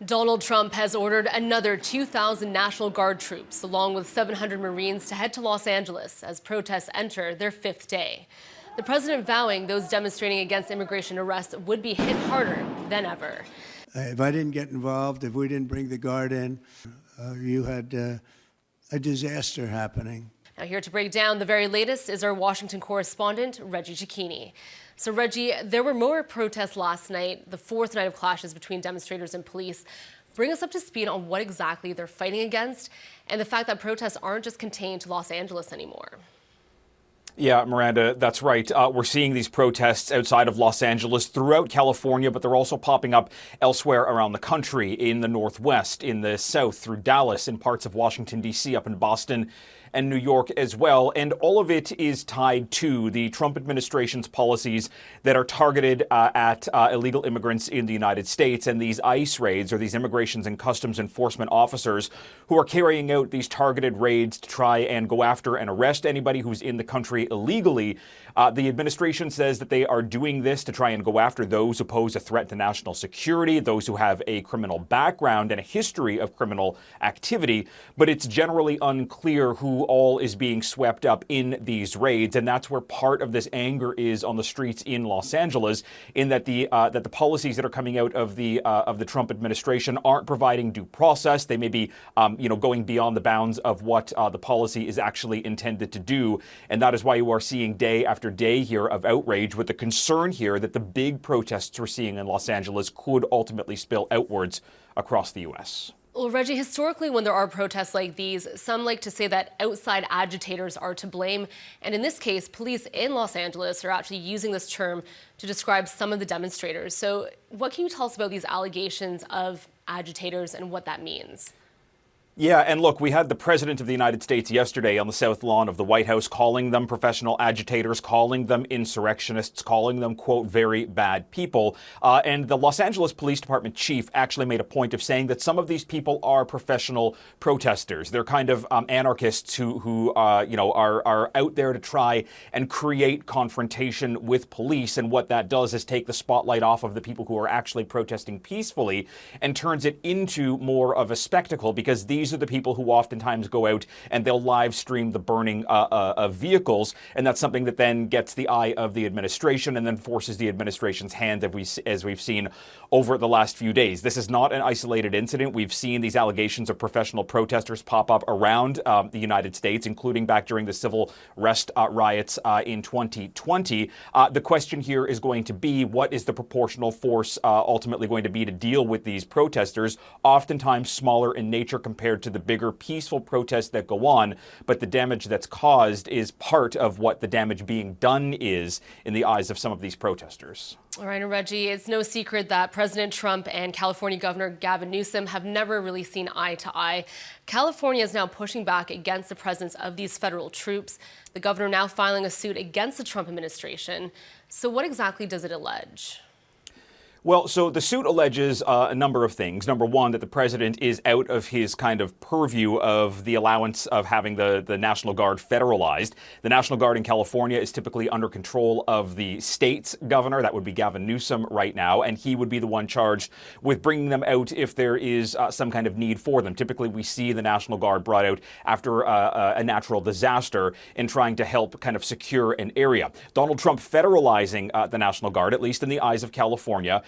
Donald Trump has ordered another 2,000 National Guard troops, along with 700 Marines, to head to Los Angeles as protests enter their fifth day. The president vowing those demonstrating against immigration arrests would be hit harder than ever. If I didn't get involved, if we didn't bring the Guard in, you had a disaster happening. Now, here to break down the very latest is our Washington correspondent, Reggie Cecchini. So, Reggie, there were more protests last night, the fourth night of clashes between demonstrators and police. Bring us up to speed on what exactly they're fighting against and the fact that protests aren't just contained to Los Angeles anymore. Yeah, Miranda, that's right. We're seeing these protests outside of Los Angeles, throughout California, but they're also popping up elsewhere around the country, in the Northwest, in the South, through Dallas, in parts of Washington, D.C., up in Boston and New York as well. And all of it is tied to the Trump administration's policies that are targeted at illegal immigrants in the United States, and these ICE raids, or these Immigration and Customs Enforcement officers who are carrying out these targeted raids to try and go after and arrest anybody who's in the country illegally. The administration says that they are doing this to try and go after those who pose a threat to national security, those who have a criminal background and a history of criminal activity, but it's generally unclear who all is being swept up in these raids, and that's where part of this anger is on the streets in Los Angeles, in that the policies that are coming out of the Trump administration aren't providing due process. They may be going beyond the bounds of what the policy is actually intended to do, and that is why you are seeing day after day here of outrage, with the concern here that the big protests we're seeing in Los Angeles could ultimately spill outwards across the U.S. Well, Reggie, historically, when there are protests like these, some like to say that outside agitators are to blame. And in this case, police in Los Angeles are actually using this term to describe some of the demonstrators. So what can you tell us about these allegations of agitators and what that means? Yeah, and look, we had the President of the United States yesterday on the South Lawn of the White House calling them professional agitators, calling them insurrectionists, calling them, quote, very bad people. And the Los Angeles Police Department chief actually made a point of saying that some of these people are professional protesters. They're kind of anarchists who are out there to try and create confrontation with police. And what that does is take the spotlight off of the people who are actually protesting peacefully and turns it into more of a spectacle, because these are the people who oftentimes go out and they'll live stream the burning of vehicles, and that's something that then gets the eye of the administration and then forces the administration's hand, as we've seen over the last few days. This is not an isolated incident. We've seen these allegations of professional protesters pop up around the United States, including back during the civil unrest riots in 2020. The question here is going to be, what is the proportional force ultimately going to be to deal with these protesters, oftentimes smaller in nature compared to the bigger peaceful protests that go on, but the damage that's caused is part of what the damage being done is in the eyes of some of these protesters. All right, and Reggie, it's no secret that President Trump and California Governor Gavin Newsom have never really seen eye to eye. California is now pushing back against the presence of these federal troops. The governor now filing a suit against the Trump administration. So what exactly does it allege? Well, so the suit alleges a number of things. Number one, that the president is out of his kind of purview of the allowance of having the National Guard federalized. The National Guard in California is typically under control of the state's governor. That would be Gavin Newsom right now, and he would be the one charged with bringing them out if there is some kind of need for them. Typically, we see the National Guard brought out after a natural disaster in trying to help kind of secure an area. Donald Trump federalizing the National Guard, at least in the eyes of California,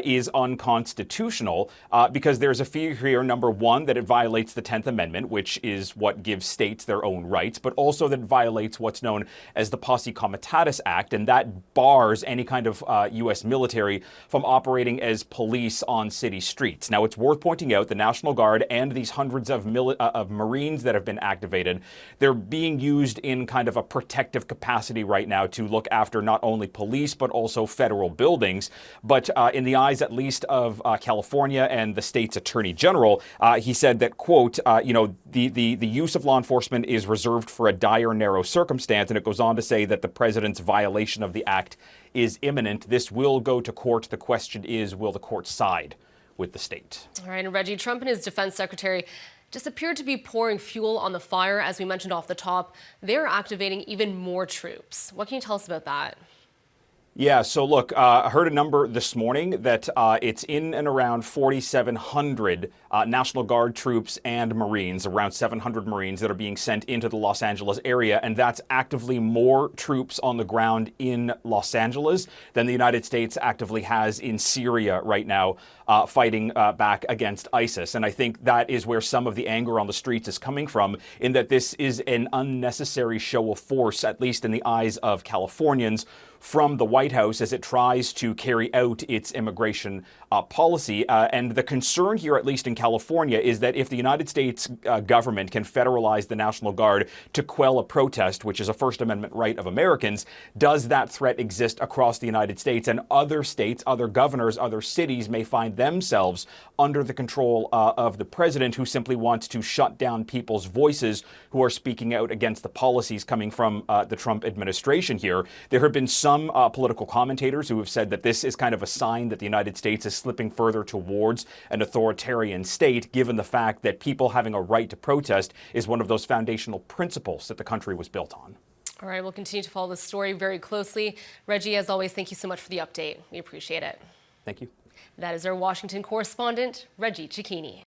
is unconstitutional because there's a fear here, number one, that it violates the 10th Amendment, which is what gives states their own rights, but also that it violates what's known as the Posse Comitatus Act, and that bars any kind of U.S. military from operating as police on city streets. Now, it's worth pointing out the National Guard and these hundreds of Marines that have been activated, they're being used in kind of a protective capacity right now to look after not only police, but also federal buildings. But in the eyes, at least, of California and the state's attorney general, he said that, quote, the use of law enforcement is reserved for a dire, narrow circumstance. And it goes on to say that the president's violation of the act is imminent. This will go to court. The question is, will the court side with the state? All right, and Reggie, Trump and his defense secretary just appeared to be pouring fuel on the fire, as we mentioned off the top. They're activating even more troops. What can you tell us about that? Yeah, so look, I heard a number this morning that it's in and around 4,700 National Guard troops and Marines, around 700 Marines that are being sent into the Los Angeles area, and that's actively more troops on the ground in Los Angeles than the United States actively has in Syria right now, fighting back against ISIS. And I think that is where some of the anger on the streets is coming from, in that this is an unnecessary show of force, at least in the eyes of Californians, from the White House as it tries to carry out its immigration policy. And the concern here, at least in California, is that if the United States government can federalize the National Guard to quell a protest, which is a First Amendment right of Americans, does that threat exist across the United States? And other states, other governors, other cities may find themselves under the control of the president, who simply wants to shut down people's voices who are speaking out against the policies coming from the Trump administration here. There have been some political commentators who have said that this is kind of a sign that the United States is slipping further towards an authoritarian state, given the fact that people having a right to protest is one of those foundational principles that the country was built on. All right, we'll continue to follow this story very closely. Reggie, as always, thank you so much for the update. We appreciate it. Thank you. That is our Washington correspondent, Reggie Cecchini.